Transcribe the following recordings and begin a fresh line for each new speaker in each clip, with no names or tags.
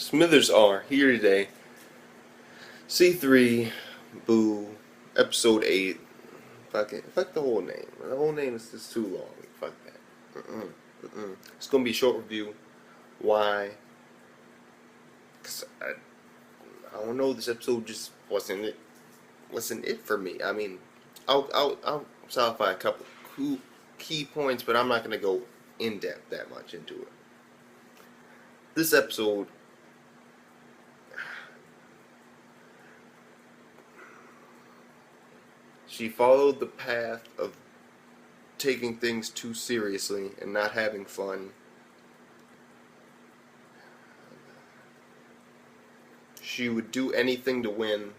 Smithers are here today. C3-bu, episode 8. Fuck it. Fuck the whole name. The whole name is just too long. Fuck that. It's gonna be a short review. Why? Cause I don't know. This episode just wasn't it for me. I mean, I'll solidify a couple key points, but I'm not gonna go in depth that much into it. This episode, she followed the path of taking things too seriously and not having fun. She would do anything to win,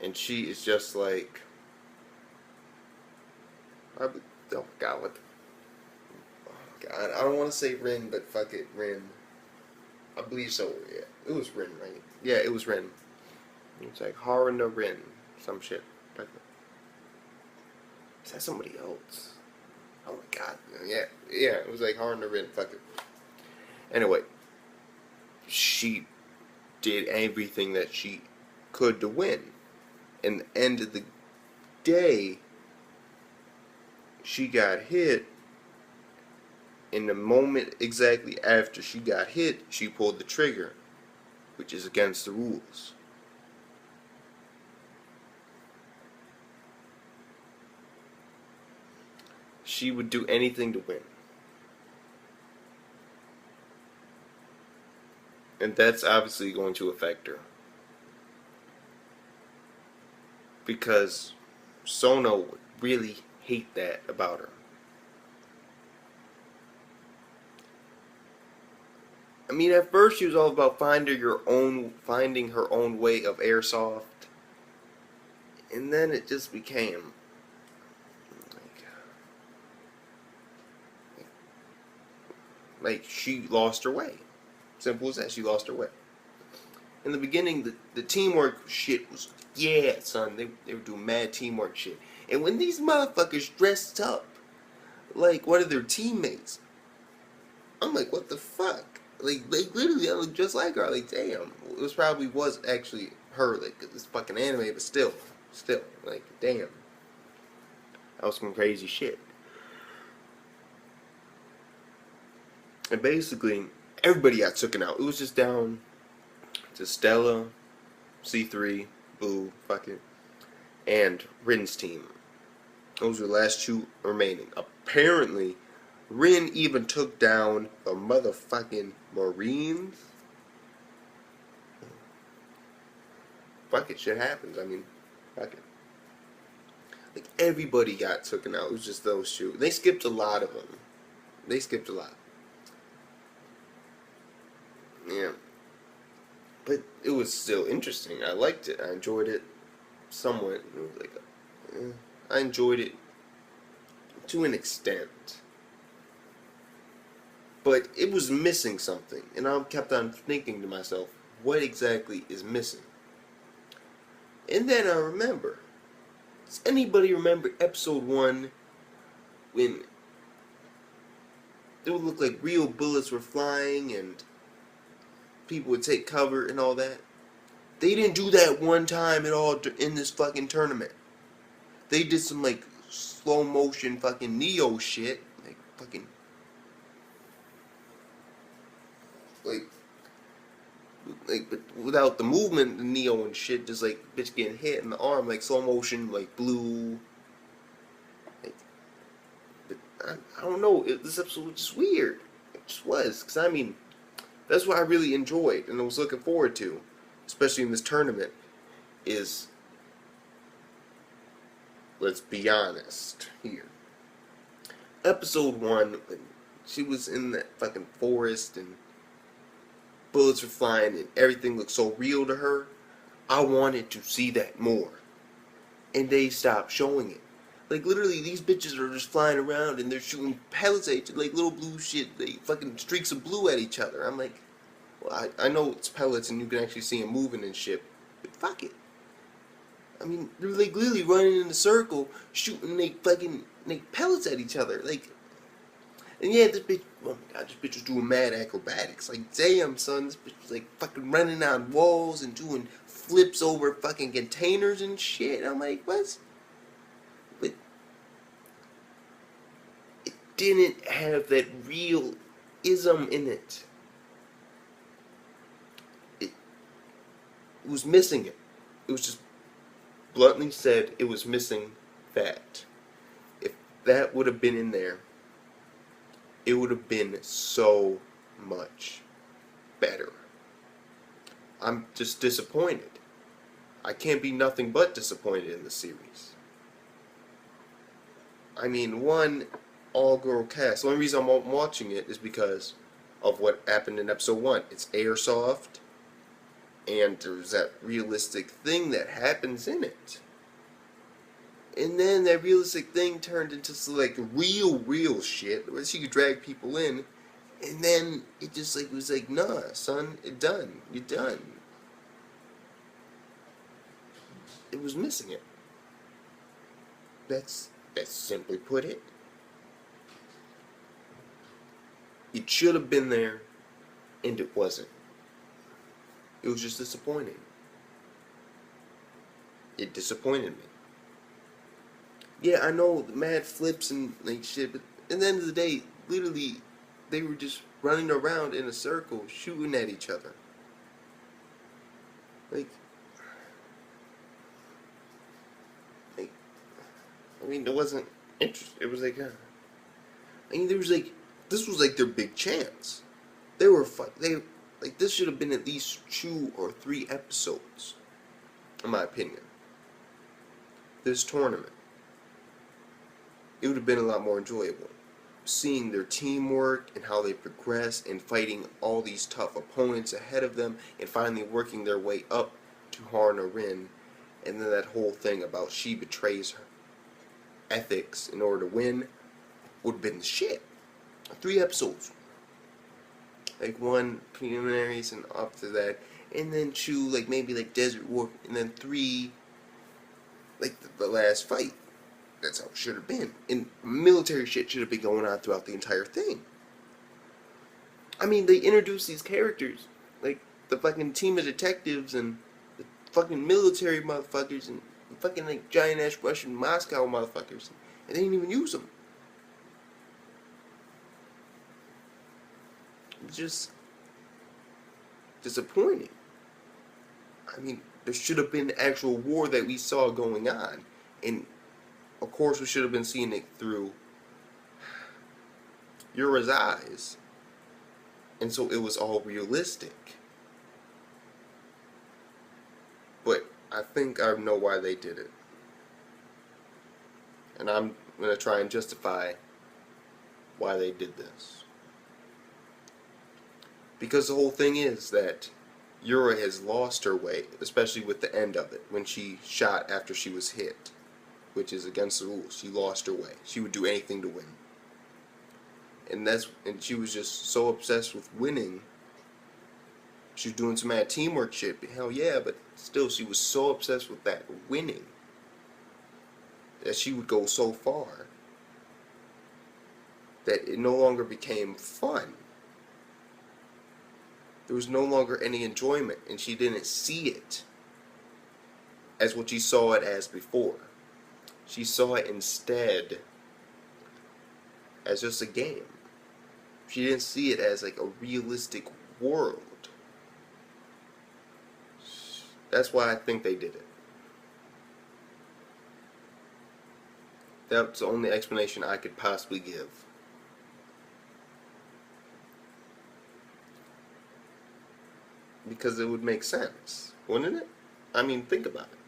and she is just like, oh God, what the, oh God, I don't want to say Rin, but fuck it, Rin. I believe so. Yeah, it was Rin, right? Yeah, it was Rin. It's like Haruna Rin, some shit. Is that somebody else? Oh my God, yeah, it was like Haruna Rin. Fuck it. Anyway, she did everything that she could to win. And the end of the day, she got hit. In the moment exactly after she got hit, she pulled the trigger, which is against the rules. She would do anything to win. And that's obviously going to affect her. Because Sono would really hate that about her. I mean, at first she was all about finding her own way of airsoft. And then it just became like she lost her way. Simple as that, she lost her way. In the beginning, the teamwork shit was, yeah, son, they were doing mad teamwork shit. And when these motherfuckers dressed up like one of their teammates, I'm like, what the fuck? Like literally, I look just like her. Like, damn, it probably was actually her, like, this fucking anime, but still, like, damn. That was some crazy shit. And basically, everybody got taken out. It was just down to Stella, C3-bu, fuck it, and Rin's team. Those were the last two remaining. Apparently, Rin even took down the motherfucking Marines. Fuck it, shit happens. I mean, fuck it. Like, everybody got taken out. It was just those two. They skipped a lot of them. Yeah. But it was still interesting. I liked it. I enjoyed it somewhat. It was like, I enjoyed it to an extent. But it was missing something. And I kept on thinking to myself, what exactly is missing? And then I remember. Does anybody remember episode 1 when it would look like real bullets were flying and people would take cover and all that? They didn't do that one time at all in this fucking tournament. They did some like slow motion fucking Neo shit, like fucking but without the movement, the Neo and shit, just like bitch getting hit in the arm, like slow motion, like blue. Like, but I don't know. This episode was just weird. It just was, because I mean, that's what I really enjoyed and I was looking forward to, especially in this tournament, is, let's be honest here. Episode 1, when she was in that fucking forest and bullets were flying and everything looked so real to her, I wanted to see that more. And they stopped showing it. Like, literally, these bitches are just flying around and they're shooting pellets at each other, like little blue shit, they fucking streaks of blue at each other. I'm like, well, I know it's pellets and you can actually see them moving and shit, but fuck it. I mean, they're like literally running in a circle, shooting like fucking like pellets at each other. Like, And yeah, this bitch, oh my god, this bitch was doing mad acrobatics. Like, damn, son, this bitch was like fucking running on walls and doing flips over fucking containers and shit. I'm like, what? But it didn't have that real ism in it. It, it was missing it. It was just bluntly said, it was missing that. If that would have been in there, it would have been so much better. I'm just disappointed. I can't be nothing but disappointed in the series. I mean, one all-girl cast. The only reason I'm watching it is because of what happened in episode 1. It's airsoft, and there's that realistic thing that happens in it. And then that realistic thing turned into some, like, real shit, where she could drag people in, and then it just, like, was like, nah, son, it's done. You're done. It was missing it. That's simply put it. It should have been there, and it wasn't. It was just disappointing. It disappointed me. Yeah, I know, mad flips and like shit, but at the end of the day, literally, they were just running around in a circle, shooting at each other. Like, I mean, it wasn't interesting. It was like, I mean, there was like, this was like their big chance. They were like, this should have been at least 2 or 3 episodes, in my opinion. This tournament, it would have been a lot more enjoyable. Seeing their teamwork and how they progress and fighting all these tough opponents ahead of them and finally working their way up to Harna Rin, and then that whole thing about she betrays her ethics in order to win would have been the shit. 3 episodes. Like 1 preliminaries and up to that, and then 2 like maybe like Desert War, and then 3 like the last fight. That's how it should have been. And military shit should have been going on throughout the entire thing. I mean, they introduced these characters, like the fucking team of detectives and the fucking military motherfuckers and the fucking like giant ass Russian Moscow motherfuckers, and they didn't even use them. It's just disappointing. I mean, there should have been actual war that we saw going on, and of course we should have been seeing it through Yura's eyes, and so it was all realistic. But I think I know why they did it, and I'm going to try and justify why they did this. Because the whole thing is that Yura has lost her way, especially with the end of it, when she shot after she was hit, which is against the rules. She lost her way. She would do anything to win. And she was just so obsessed with winning. She was doing some mad teamwork shit, hell yeah, but still she was so obsessed with that winning that she would go so far that it no longer became fun. There was no longer any enjoyment, and she didn't see it as what she saw it as before. She saw it instead as just a game. She didn't see it as like a realistic world. That's why I think they did it. That's the only explanation I could possibly give. Because it would make sense, wouldn't it? I mean, think about it.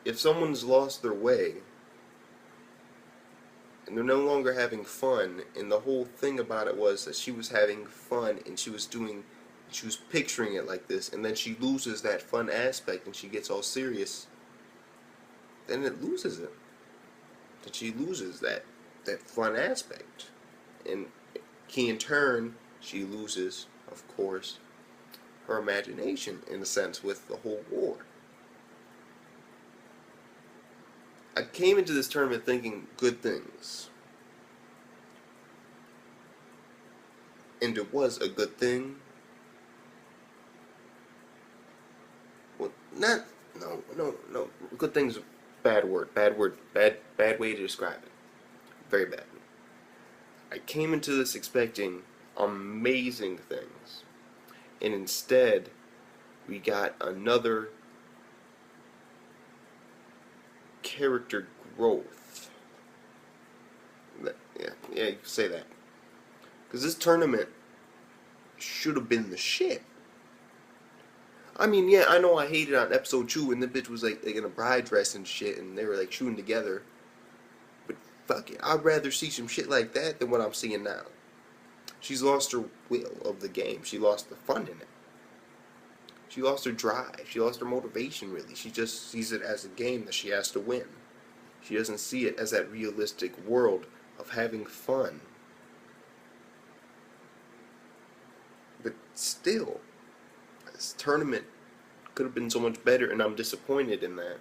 If someone's lost their way, and they're no longer having fun, and the whole thing about it was that she was having fun, and she was picturing it like this, and then she loses that fun aspect, and she gets all serious, then it loses it. Then she loses that fun aspect. And in turn, she loses, of course, her imagination, in a sense, with the whole war. I came into this tournament thinking good things. and it was a good thing. Well, not no. Good thing's a bad word. Bad way to describe it. Very bad. I came into this expecting amazing things, and instead, we got another character growth. Yeah, you can say that. Because this tournament should have been the shit. I mean, yeah, I know I hated on episode 2 when the bitch was like in a bride dress and shit, and they were like shooting together. But fuck it, I'd rather see some shit like that than what I'm seeing now. She's lost her will of the game. She lost the fun in it. She lost her drive. She lost her motivation, really. She just sees it as a game that she has to win. She doesn't see it as that realistic world of having fun. But still, this tournament could have been so much better, and I'm disappointed in that.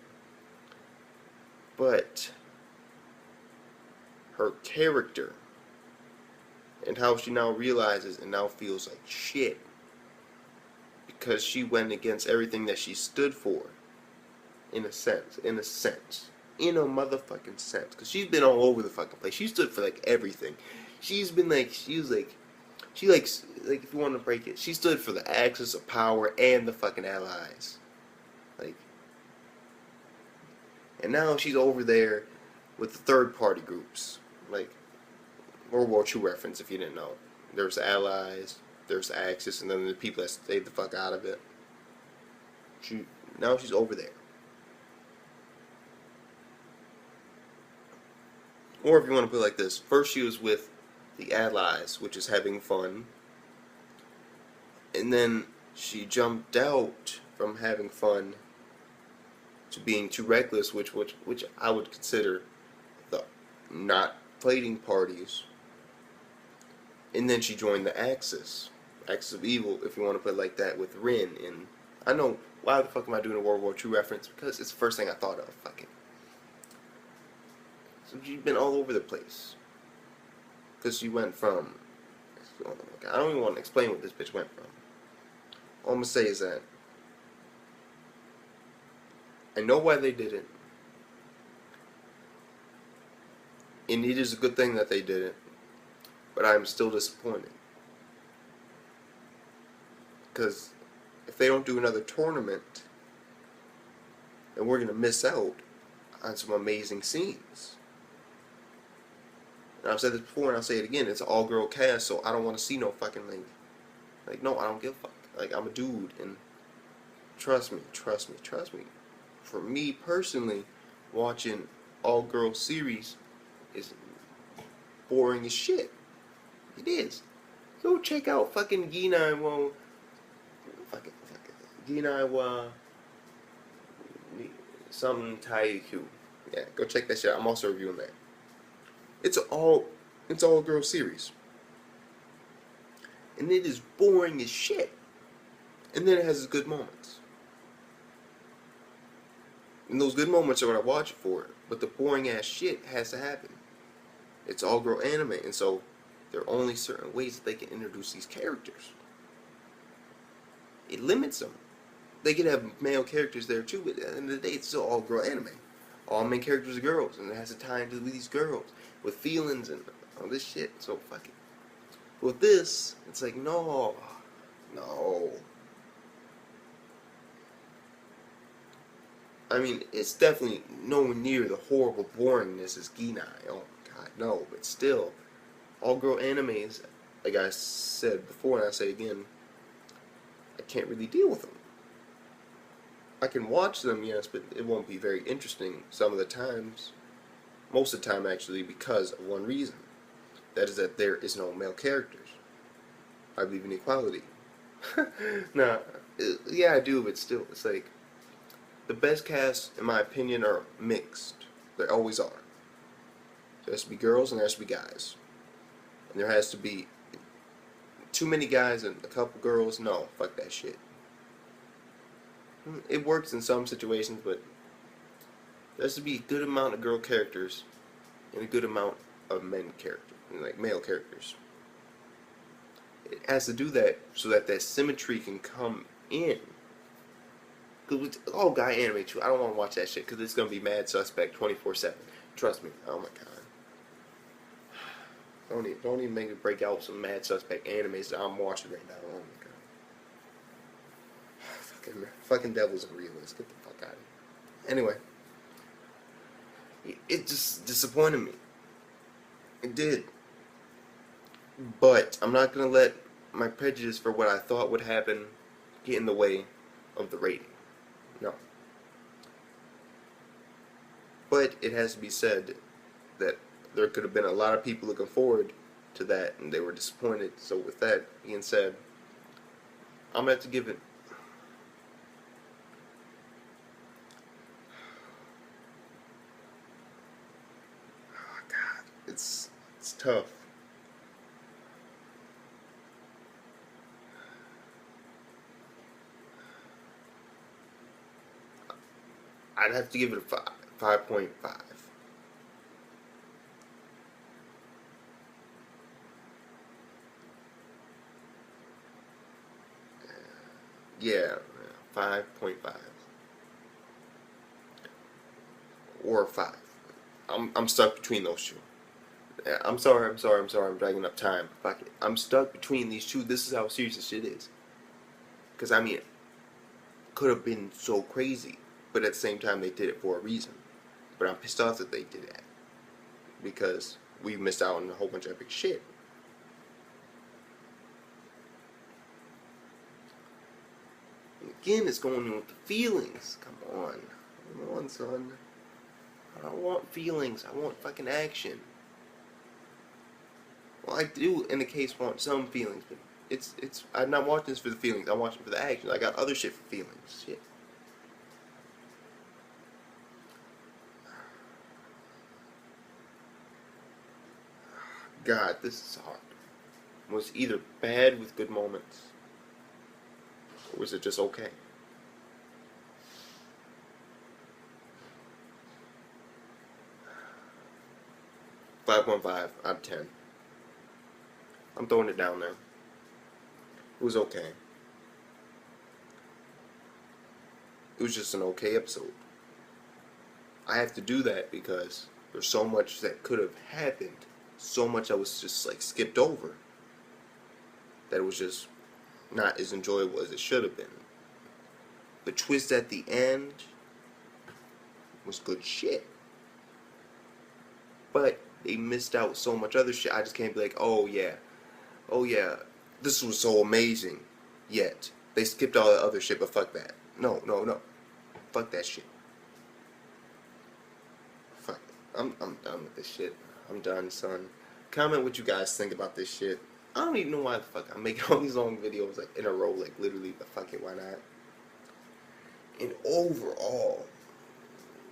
But her character and how she now realizes and now feels like shit because she went against everything that she stood for, in a motherfucking sense, because she's been all over the fucking place. She stood for like everything. She's been like, she likes, like, if you want to break it, she stood for the axis of power and the fucking allies. Like, and now she's over there with the third party groups. Like, World War II reference if you didn't know. There's the allies, there's the axis, and then the people that stayed the fuck out of it. Now she's over there. Or if you want to put it like this, first she was with the allies, which is having fun, and then she jumped out from having fun to being too reckless, which I would consider the not fighting parties. And then she joined the Axis of Evil, if you want to put it like that, with Rin. And I know, why the fuck am I doing a World War II reference? Because it's the first thing I thought of. Fucking. So she's been all over the place. Because she went from, I don't even want to explain what this bitch went from. All I'm going to say is that I know why they did it. And it is a good thing that they did it. But I'm still disappointed. Because if they don't do another tournament, then we're going to miss out on some amazing scenes. And I've said this before and I'll say it again, it's an all-girl cast, so I don't want to see no fucking like, no, I don't give a fuck. Like, I'm a dude, and trust me. For me personally, watching all-girl series is boring as shit. It is. Go check out fucking Ginaiwa. Ginaiwa. Something Taiku. Yeah, go check that shit out. I'm also reviewing that. It's all girl series. And it is boring as shit. And then it has its good moments. And those good moments are what I watch it for. But the boring ass shit has to happen. It's all girl anime, and so there are only certain ways that they can introduce these characters. It limits them. They could have male characters there too, but at the end of the day, it's still all girl anime. All main characters are girls, and it has to tie into these girls with feelings and all this shit. So fuck it. With this, it's like no. I mean, it's definitely nowhere near the horrible boringness as Ginai. Oh my god, no. But still, all girl animes, like I said before and I say again, I can't really deal with them. I can watch them, yes, but it won't be very interesting some of the times. Most of the time, actually, because of one reason. That is that there is no male characters. I believe in equality. Nah, yeah, I do, but still, it's like, the best casts, in my opinion, are mixed. They always are. There has to be girls and there has to be guys. And there has to be too many guys and a couple girls. No, fuck that shit. It works in some situations, but there has to be a good amount of girl characters and a good amount of men characters, like male characters. It has to do that so that that symmetry can come in. Cause all guy anime too. I don't want to watch that shit because it's gonna be mad suspect 24/7. Trust me. Oh my god. Don't even make me break out some mad suspect animes that I'm watching right now. Oh my god. Fucking devils and realists. Get the fuck out of here. Anyway, it just disappointed me. It did. But I'm not gonna let my prejudice for what I thought would happen get in the way of the rating. No. But it has to be said that there could have been a lot of people looking forward to that and they were disappointed. So with that being said, I'm gonna have to give it it's tough. I'd have to give it a 5.5. Yeah, 5.5 or 5. I'm stuck between those two. I'm sorry. I'm dragging up time. Fuck it. I'm stuck between these two. This is how serious this shit is. Because I mean, it could have been so crazy, but at the same time they did it for a reason. But I'm pissed off that they did that because we missed out on a whole bunch of epic shit. And again, it's going in with the feelings. Come on, son. I don't want feelings. I want fucking action. Well, I do, in the case, want some feelings, but I'm not watching this for the feelings. I'm watching for the action. I got other shit for feelings. Shit. God, this is hard. Was it either bad with good moments, or was it just okay? 5.5 out of 10. I'm throwing it down there. It was okay. It was just an okay episode. I have to do that because there's so much that could have happened. So much that was just like skipped over. That it was just not as enjoyable as it should have been. The twist at the end was good shit. But they missed out so much other shit. I just can't be like, oh yeah, this was so amazing. Yet they skipped all the other shit, but fuck that. No. Fuck that shit. Fuck it. I'm done with this shit. I'm done, son. Comment what you guys think about this shit. I don't even know why the fuck I'm making all these long videos like in a row, like literally, but fuck it, why not? And overall,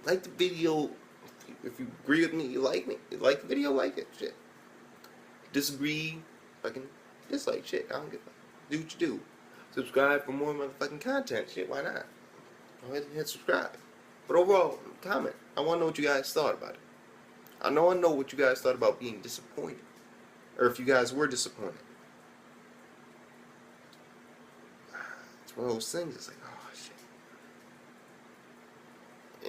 like the video. If you agree with me, you like the video, like it, shit. Disagree, fucking dislike, shit. I don't give a fuck. Do what you do. Subscribe for more motherfucking content, shit. Why not? Go ahead and hit subscribe. But overall, comment. I want to know what you guys thought about it. I know what you guys thought about being disappointed, or if you guys were disappointed. It's one of those things. It's like, oh shit.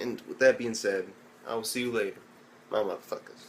And with that being said, I will see you later, my motherfuckers.